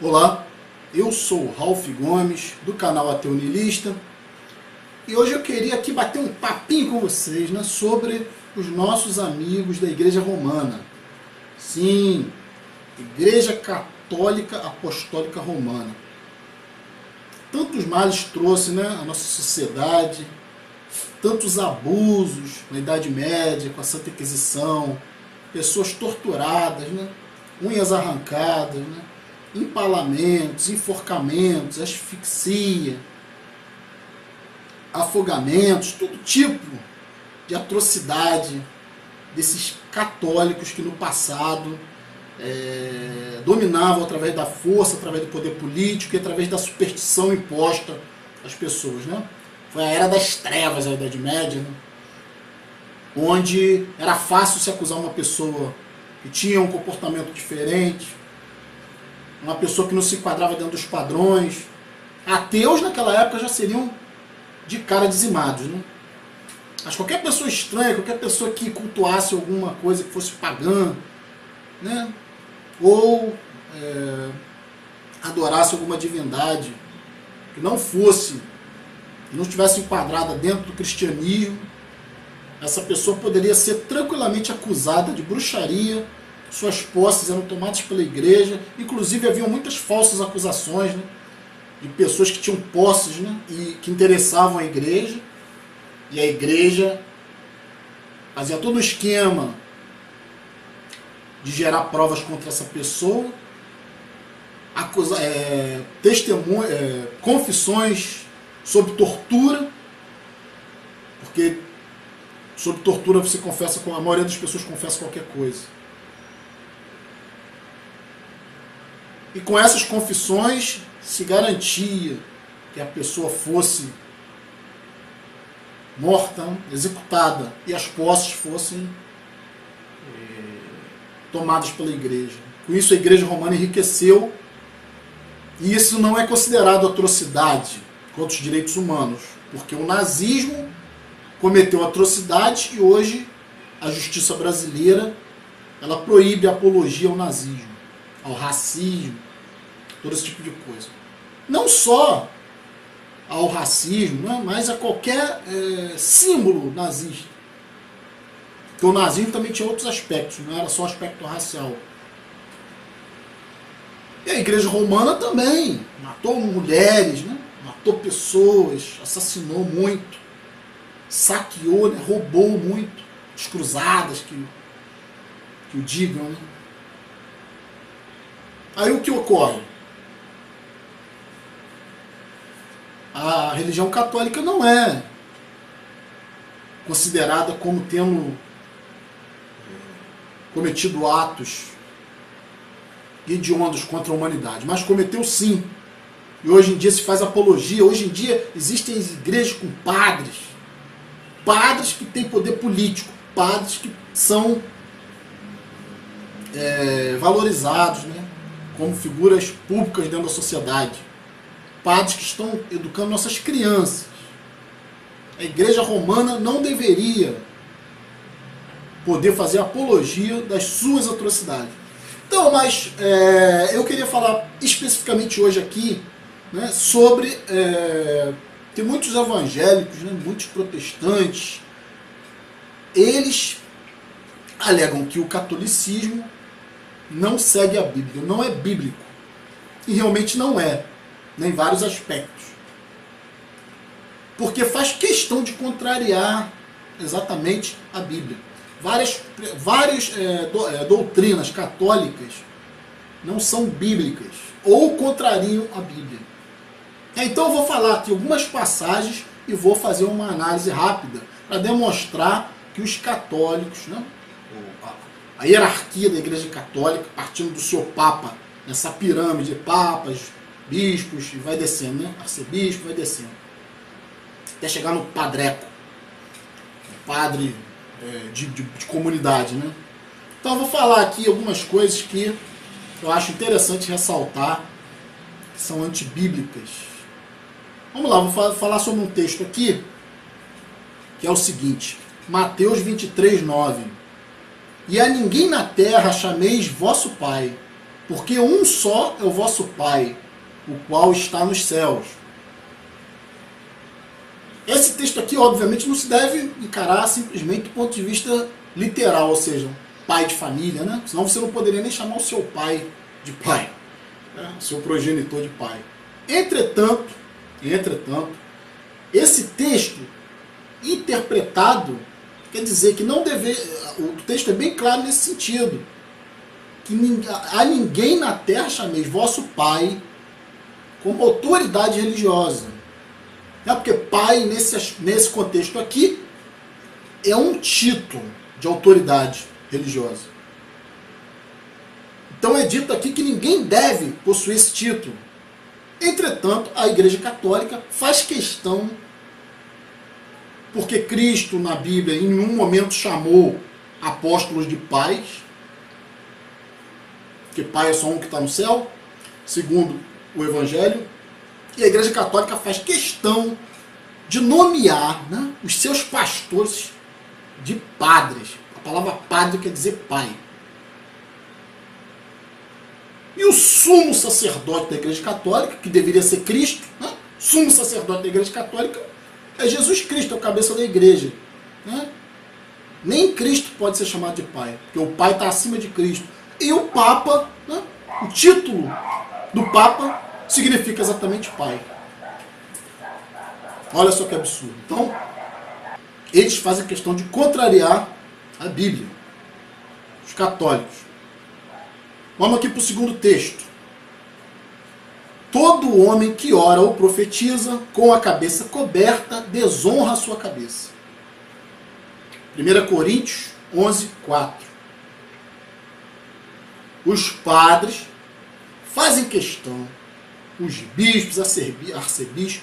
Olá, eu sou o Ralph Gomes, do canal Ateu Niilista, e hoje eu queria aqui bater um papinho com vocês, né, sobre os nossos amigos da Igreja Romana. Sim, Igreja Católica Apostólica Romana. Tantos males trouxe, né, a nossa sociedade, tantos abusos na Idade Média, com a Santa Inquisição, pessoas torturadas, né, unhas arrancadas, né, empalamentos, enforcamentos, asfixia, afogamentos, todo tipo de atrocidade desses católicos que no passado dominavam através da força, através do poder político e através da superstição imposta às pessoas, né? Foi a era das trevas, a Idade Média, né? Onde era fácil se acusar uma pessoa que tinha um comportamento diferente, uma pessoa que não se enquadrava dentro dos padrões. Ateus naquela época já seriam de cara dizimados, né? Mas qualquer pessoa estranha, qualquer pessoa que cultuasse alguma coisa que fosse pagã, né? Ou adorasse alguma divindade que não fosse, que não estivesse enquadrada dentro do cristianismo, essa pessoa poderia ser tranquilamente acusada de bruxaria. Suas posses eram tomadas pela igreja, inclusive haviam muitas falsas acusações, né, de pessoas que tinham posses, né, e que interessavam a igreja, e a igreja fazia todo um esquema de gerar provas contra essa pessoa, confissões sob tortura, porque sob tortura você confessa, a maioria das pessoas confessa qualquer coisa. E com essas confissões se garantia que a pessoa fosse morta, executada, e as posses fossem tomadas pela igreja. Com isso a igreja romana enriqueceu, e isso não é considerado atrocidade contra os direitos humanos, porque o nazismo cometeu atrocidades e hoje a justiça brasileira ela proíbe a apologia ao nazismo, ao racismo, todo esse tipo de coisa. Não só ao racismo, né, mas a qualquer símbolo nazista. Porque o nazismo também tinha outros aspectos, não era só o aspecto racial. E a igreja romana também matou mulheres, né, matou pessoas, assassinou muito, saqueou, né, roubou muito, as cruzadas que o digam, né? Aí o que ocorre? A religião católica não é considerada como tendo cometido atos hediondos contra a humanidade, mas cometeu sim. E hoje em dia se faz apologia. Hoje em dia existem igrejas com padres que têm poder político, padres que são valorizados, né, como figuras públicas dentro da sociedade, padres que estão educando nossas crianças. A igreja romana não deveria poder fazer apologia das suas atrocidades. Então, mas eu queria falar especificamente hoje aqui, né, sobre tem muitos evangélicos, né, muitos protestantes, eles alegam que o catolicismo não segue a Bíblia, não é bíblico. E realmente não é, né, em vários aspectos. Porque faz questão de contrariar exatamente a Bíblia. Várias doutrinas católicas não são bíblicas ou contrariam a Bíblia. Então eu vou falar aqui algumas passagens e vou fazer uma análise rápida para demonstrar que os católicos, né, a hierarquia da Igreja Católica, partindo do seu Papa, nessa pirâmide de papas, bispos, e vai descendo, né, arcebispo, vai descendo. até chegar no padreco, padre de comunidade, né? Então eu vou falar aqui algumas coisas que eu acho interessante ressaltar, que são antibíblicas. Vamos lá, vou falar sobre um texto aqui, que é o seguinte, Mateus 23, 9. E a ninguém na terra chameis vosso Pai, porque um só é o vosso Pai, o qual está nos céus. Esse texto aqui, obviamente, não se deve encarar simplesmente do ponto de vista literal, ou seja, pai de família, né? Senão você não poderia nem chamar o seu pai de pai, né? O seu progenitor de pai. Entretanto, esse texto interpretado quer dizer que não deve, o texto é bem claro nesse sentido, que a ninguém na terra chameis vosso pai como autoridade religiosa. Porque pai, nesse contexto aqui, é um título de autoridade religiosa. Então é dito aqui que ninguém deve possuir esse título. Entretanto, a Igreja Católica faz questão, porque Cristo na Bíblia em nenhum momento chamou apóstolos de pais, porque pai é só um que está no céu, segundo o Evangelho, e a Igreja Católica faz questão de nomear, né, os seus pastores de padres. A palavra padre quer dizer pai. E o sumo sacerdote da Igreja Católica, que deveria ser Cristo, né, sumo sacerdote da Igreja Católica, é Jesus Cristo, é o cabeça da Igreja. Né? Nem Cristo pode ser chamado de pai, porque o pai está acima de Cristo. E o Papa, né, o título do Papa significa exatamente pai. Olha só que absurdo. Então, eles fazem questão de contrariar a Bíblia, os católicos. Vamos aqui para o segundo texto. Todo homem que ora ou profetiza com a cabeça coberta desonra a sua cabeça. 1 Coríntios 11, 4. Os padres fazem questão, os bispos, arcebispos,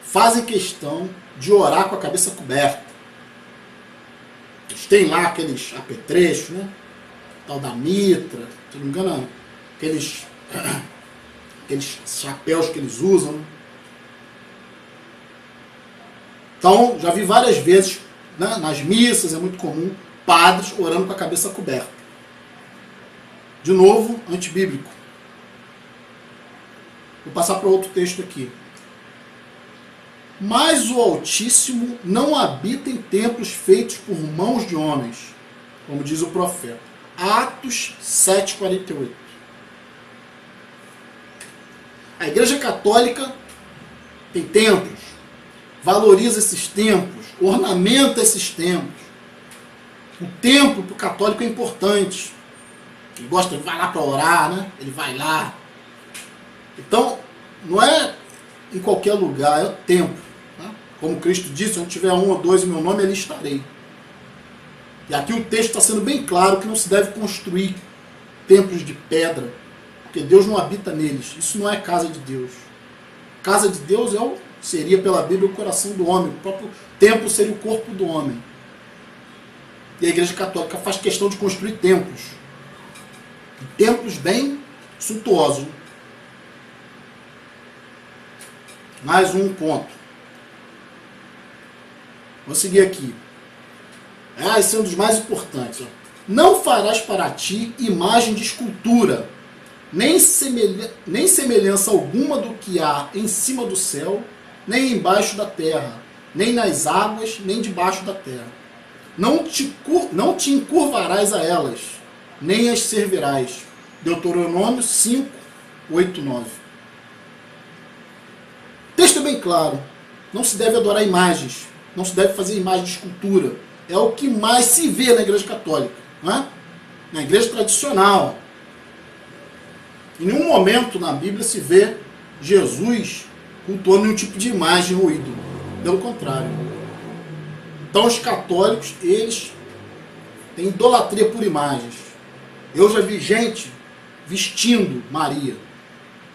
fazem questão de orar com a cabeça coberta. Eles têm lá aqueles apetrechos, né? Tal da mitra, se não me engano, aqueles chapéus que eles usam. Né? Então, já vi várias vezes, né, nas missas, é muito comum, padres orando com a cabeça coberta. De novo, antibíblico. Vou passar para outro texto aqui. Mas o Altíssimo não habita em templos feitos por mãos de homens, como diz o profeta. Atos 7,48. A Igreja Católica tem templos, valoriza esses templos, ornamenta esses templos. O templo para o católico é importante. Ele gosta, ele vai lá para orar, né? Ele vai lá. Então, não é em qualquer lugar, é o templo. Né? Como Cristo disse, onde tiver um ou dois em meu nome, ali estarei. E aqui o texto está sendo bem claro que não se deve construir templos de pedra, porque Deus não habita neles. Isso não é casa de Deus. Casa de Deus seria, pela Bíblia, o coração do homem. O próprio templo seria o corpo do homem. E a Igreja Católica faz questão de construir templos. Templos bem suntuosos. Mais um ponto. Vou seguir aqui. Esse é um dos mais importantes. Ó. Não farás para ti imagem de escultura, nem semelhança alguma do que há em cima do céu, nem embaixo da terra, nem nas águas, nem debaixo da terra. Não te encurvarás a elas, nem as servirás. Deuteronômio 5, 8, 9. O texto é bem claro. Não se deve adorar imagens. Não se deve fazer imagem de escultura. É o que mais se vê na Igreja Católica. Não é? Na Igreja tradicional. Em nenhum momento na Bíblia se vê Jesus cultuando nenhum tipo de imagem ou ídolo. Pelo contrário. Então os católicos, eles têm idolatria por imagens. Eu já vi gente vestindo Maria.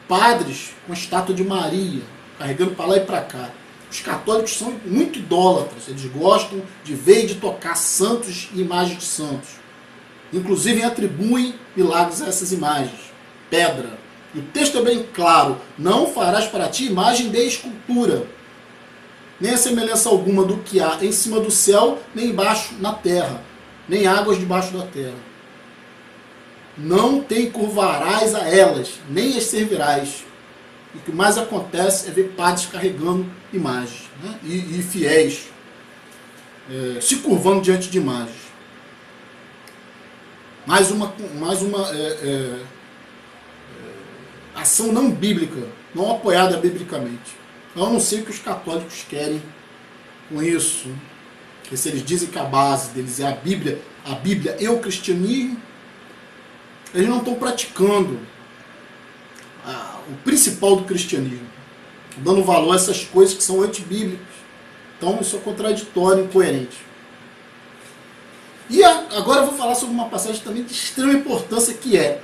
Padres com a estátua de Maria, carregando para lá e para cá. Os católicos são muito idólatras, eles gostam de ver e de tocar santos e imagens de santos. Inclusive atribuem milagres a essas imagens. Pedra. E o texto é bem claro: não farás para ti imagem de escultura, nem a semelhança alguma do que há em cima do céu, nem embaixo na terra, nem águas debaixo da terra. Não te encurvarás a elas, nem as servirás. E o que mais acontece é ver padres carregando imagens, né? e fiéis se curvando diante de imagens. Mais uma ação não bíblica, não apoiada biblicamente. Eu não sei o que os católicos querem com isso. Porque se eles dizem que a base deles é a Bíblia e o cristianismo, eles não estão praticando o principal do cristianismo, dando valor a essas coisas que são antibíblicas. Então isso é contraditório, incoerente. E agora eu vou falar sobre uma passagem também de extrema importância, que é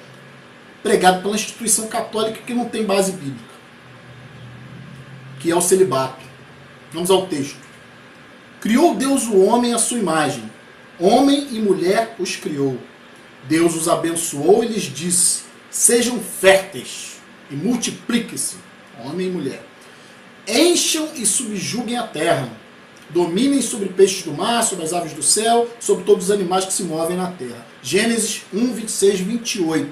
pregada pela instituição católica que não tem base bíblica, que é o celibato. Vamos ao texto. Criou Deus o homem à sua imagem, homem e mulher os criou. Deus os abençoou e lhes disse: sejam férteis e multipliquem-se, homem e mulher. Encham e subjuguem a terra. Dominem sobre peixes do mar, sobre as aves do céu, sobre todos os animais que se movem na terra. Gênesis 1, 26, 28.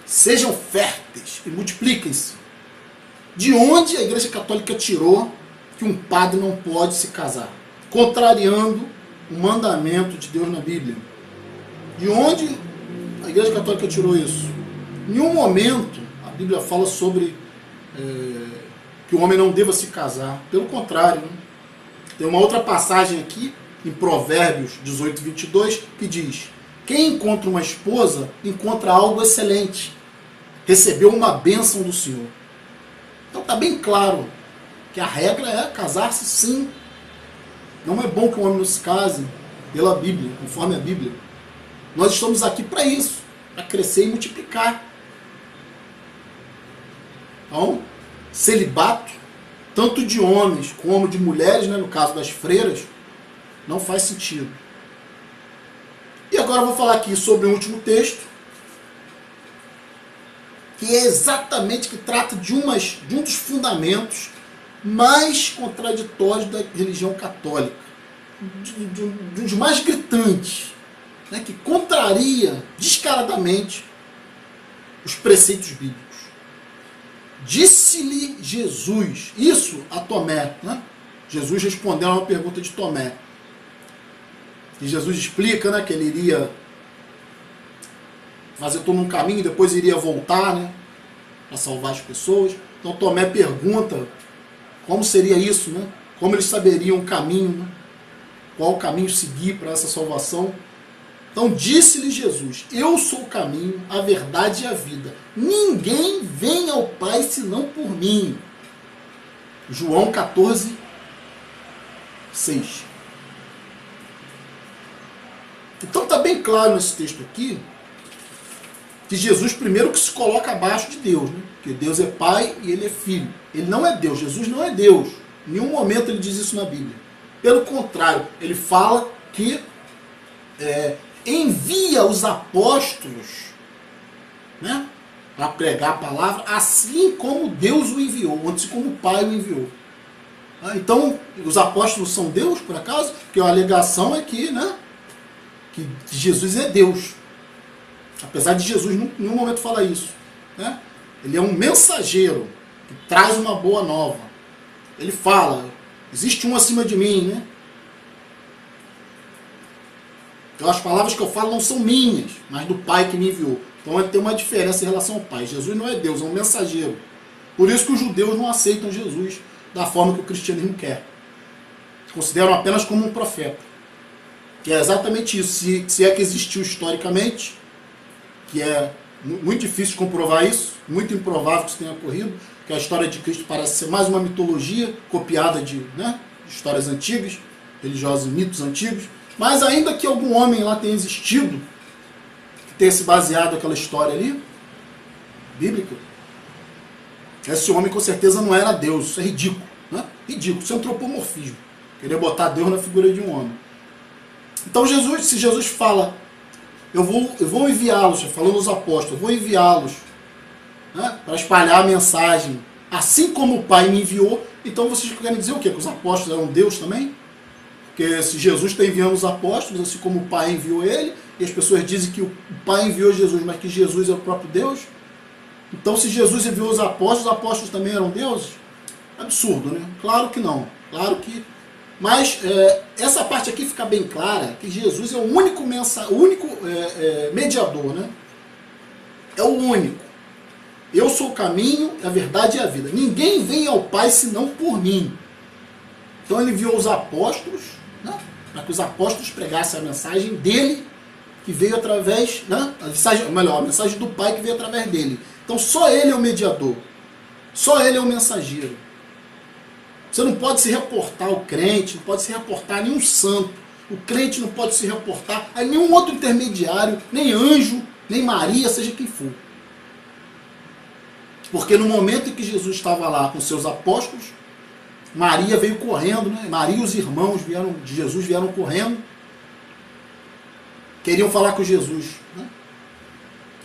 Sejam férteis e multipliquem-se. De onde a Igreja Católica tirou que um padre não pode se casar, contrariando o mandamento de Deus na Bíblia? De onde a Igreja Católica tirou isso? Em nenhum momento a Bíblia fala sobre que o homem não deva se casar. Pelo contrário, né? Tem uma outra passagem aqui, em Provérbios 18, 22, que diz: quem encontra uma esposa encontra algo excelente, recebeu uma bênção do Senhor. Então está bem claro que a regra é casar-se sim. Não é bom que o homem não se case pela Bíblia, conforme a Bíblia. Nós estamos aqui para isso, para crescer e multiplicar. Então, celibato, tanto de homens como de mulheres, né, no caso das freiras, não faz sentido. E agora eu vou falar aqui sobre o último texto, que é exatamente, que trata de um dos fundamentos mais contraditórios da religião católica, de um dos mais gritantes, né, que contraria descaradamente os preceitos bíblicos. Disse-lhe Jesus, isso a Tomé, né? Jesus respondeu a uma pergunta de Tomé. E Jesus explica, né, que ele iria fazer todo um caminho e depois iria voltar, né, para salvar as pessoas. Então Tomé pergunta como seria isso, né? Como eles saberiam o caminho, né? Qual o caminho seguir para essa salvação. Então disse-lhe Jesus: eu sou o caminho, a verdade e a vida. Ninguém vem ao Pai senão por mim. João 14, 6. Então está bem claro nesse texto aqui que Jesus primeiro que se coloca abaixo de Deus, né? Porque Deus é Pai e Ele é Filho. Ele não é Deus, Jesus não é Deus. Em nenhum momento ele diz isso na Bíblia. Pelo contrário, ele fala que envia os apóstolos, né, para pregar a palavra, assim como Deus o enviou, assim como o Pai o enviou. Então, os apóstolos são Deus, por acaso? Porque a alegação é que, né, que Jesus é Deus. Apesar de Jesus em nenhum momento falar isso, né? Ele é um mensageiro que traz uma boa nova. Ele fala: existe um acima de mim, né? Então as palavras que eu falo não são minhas, mas do Pai que me enviou. Então ele tem uma diferença em relação ao Pai. Jesus não é Deus, é um mensageiro. Por isso que os judeus não aceitam Jesus da forma que o cristianismo quer. Consideram apenas como um profeta. Que é exatamente isso. Se é que existiu historicamente, que é muito difícil de comprovar isso, muito improvável que isso tenha ocorrido, que a história de Cristo parece ser mais uma mitologia copiada de histórias antigas, religiosas, mitos antigos. Mas ainda que algum homem lá tenha existido, que tenha se baseado naquela história ali, bíblica, Esse homem com certeza não era Deus. Isso é ridículo, né? Ridículo. Isso é antropomorfismo. Querer botar Deus na figura de um homem. Então Jesus, se Jesus fala, eu vou enviá-los, falando aos apóstolos, eu vou enviá-los, né, para espalhar a mensagem, assim como o Pai me enviou. Então vocês querem dizer o quê? Que os apóstolos eram Deus também? Porque se Jesus está enviando os apóstolos, assim como o Pai enviou ele, e as pessoas dizem que o Pai enviou Jesus, mas que Jesus é o próprio Deus. Então se Jesus enviou os apóstolos também eram deuses? Absurdo, né? Claro que não. Claro que... Mas essa parte aqui fica bem clara, que Jesus é o único mediador, né? É o único. Eu sou o caminho, a verdade e a vida. Ninguém vem ao Pai senão por mim. Então ele enviou os apóstolos, né, para que os apóstolos pregassem a mensagem dele, que veio através, né, a mensagem do Pai que veio através dele. Então só ele é o mediador. Só ele é o mensageiro. Você não pode se reportar ao crente, não pode se reportar a nenhum santo. O crente não pode se reportar a nenhum outro intermediário, nem anjo, nem Maria, seja quem for. Porque no momento em que Jesus estava lá com seus apóstolos, Maria veio correndo, né? Maria e os irmãos de Jesus vieram correndo. Queriam falar com Jesus, né?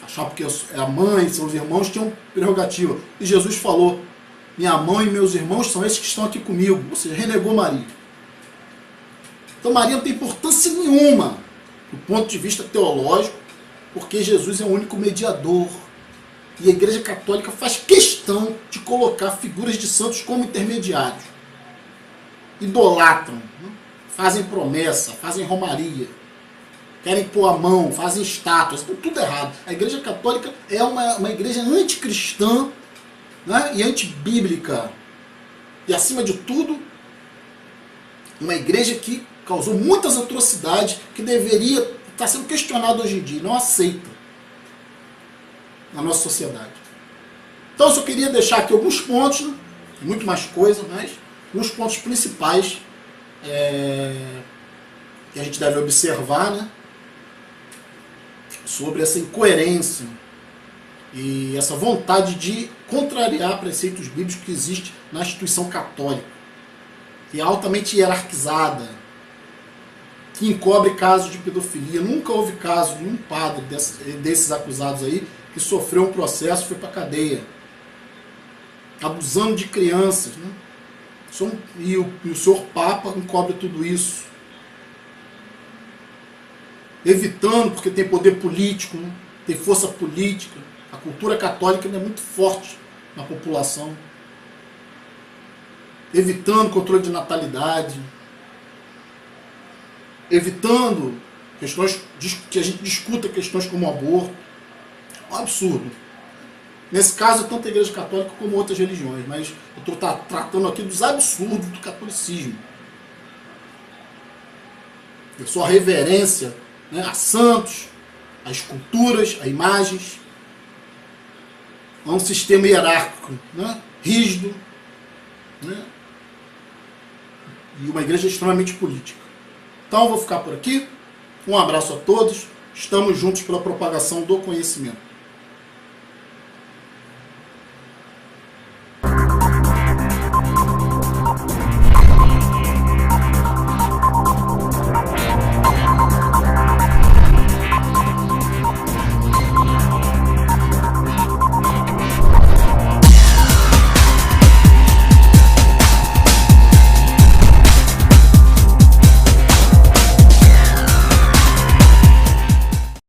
Achavam que a mãe e seus irmãos tinham prerrogativa. E Jesus falou, minha mãe e meus irmãos são esses que estão aqui comigo. Ou seja, renegou Maria. Então Maria não tem importância nenhuma do ponto de vista teológico, porque Jesus é o único mediador. E a Igreja Católica faz questão de colocar figuras de santos como intermediários. Idolatram, né? Fazem promessa, fazem romaria, querem pôr a mão, fazem estátuas, tudo errado. A Igreja Católica é uma igreja anticristã, né, e antibíblica. E acima de tudo, uma igreja que causou muitas atrocidades, que deveria estar sendo questionada hoje em dia, não aceita na nossa sociedade. Então eu só queria deixar aqui alguns pontos, né, muito mais coisa, mas alguns pontos principais que a gente deve observar, né, sobre essa incoerência e essa vontade de contrariar preceitos bíblicos que existe na instituição católica, que é altamente hierarquizada, que encobre casos de pedofilia. Nunca houve caso de um padre desses acusados aí que sofreu um processo e foi para a cadeia, abusando de crianças, né? E o senhor Papa encobre tudo isso, evitando, porque tem poder político, né? Tem força política. A cultura católica ainda é muito forte na população, evitando controle de natalidade, evitando questões que a gente discuta questões como aborto. É um absurdo. Nesse caso, tanto a Igreja Católica como outras religiões, mas eu estou tratando aqui dos absurdos do catolicismo. A sua reverência, né, a santos, a esculturas, a imagens, a um sistema hierárquico, né, rígido, né, e uma igreja extremamente política. Então eu vou ficar por aqui. Um abraço a todos. Estamos juntos pela propagação do conhecimento.